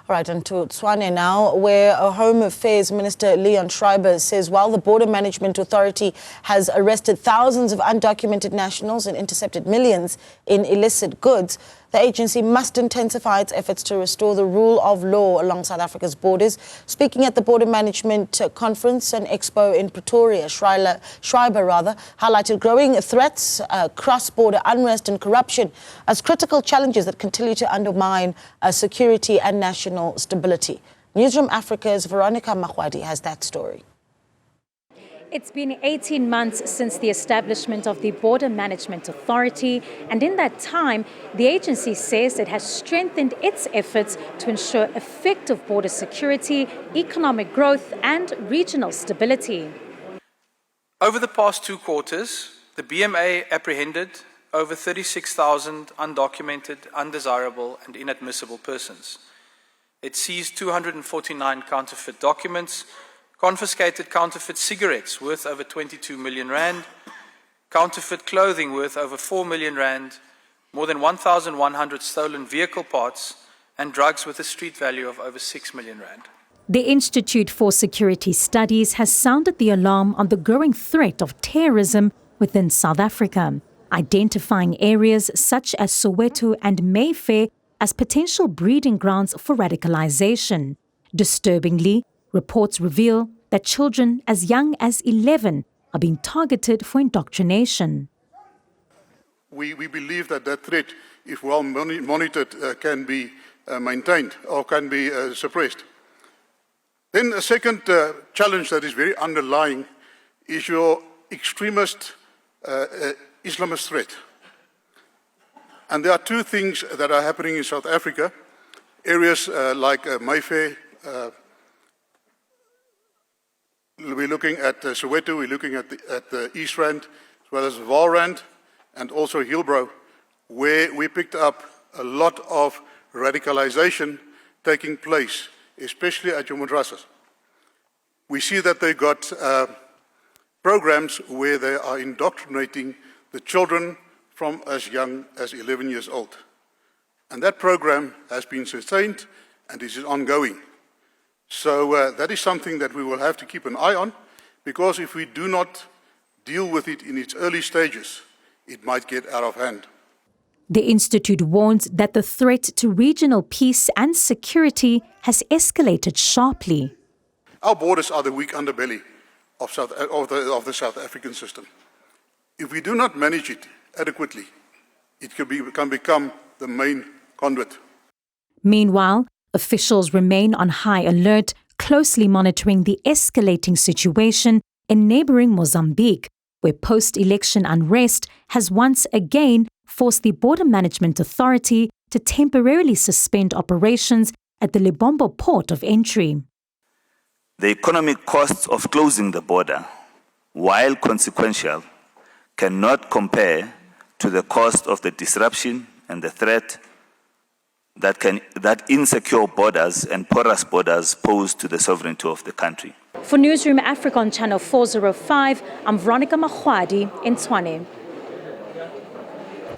All right, and to Tshwane now, where Home Affairs Minister Leon Schreiber says while the Border Management Authority has arrested thousands of undocumented nationals and intercepted millions in illicit goods, the agency must intensify its efforts to restore the rule of law along South Africa's borders. Speaking at the Border Management Conference and Expo in Pretoria, Schreiber highlighted growing threats, cross-border unrest and corruption as critical challenges that continue to undermine security and national stability. Newzroom Afrika's Veronica Makhoali has that story. It's been 18 months since the establishment of the Border Management Authority, and in that time, the agency says it has strengthened its efforts to ensure effective border security, economic growth, and regional stability. Over the past 2 quarters, the BMA apprehended over 36,000 undocumented, undesirable, and inadmissible persons. It seized 249 counterfeit documents, confiscated counterfeit cigarettes worth over 22 million rand, counterfeit clothing worth over 4 million rand, more than 1,100 stolen vehicle parts, and drugs with a street value of over 6 million rand. The Institute for Security Studies has sounded the alarm on the growing threat of terrorism within South Africa, identifying areas such as Soweto and Mayfair as potential breeding grounds for radicalization. Disturbingly, reports reveal that children as young as 11 are being targeted for indoctrination. We believe that threat, if well monitored, can be maintained or can be suppressed. Then a second challenge that is very underlying is your extremist Islamist threat. And there are 2 things that are happening in South Africa. Areas like Mayfair, we're looking at Soweto, we're looking at the East Rand, as well as Vaal Rand, and also Hillbrow, where we picked up a lot of radicalization taking place, especially at your madrasas. We see that they got programs where they are indoctrinating the children from as young as 11 years old. And that program has been sustained and is ongoing. So that is something that we will have to keep an eye on, because if we do not deal with it in its early stages, it might get out of hand. The Institute warns that the threat to regional peace and security has escalated sharply. Our borders are the weak underbelly of the South African system. If we do not manage it adequately, it can become the main conduit. Meanwhile, officials remain on high alert, closely monitoring the escalating situation in neighboring Mozambique, where post-election unrest has once again forced the Border Management Authority to temporarily suspend operations at the Lebombo port of entry. The economic costs of closing the border, while consequential, cannot compare to the cost of the disruption and the threat that insecure borders and porous borders pose to the sovereignty of the country. For Newzroom Afrika on Channel 405, I'm Veronica Makhoali in Tshwane.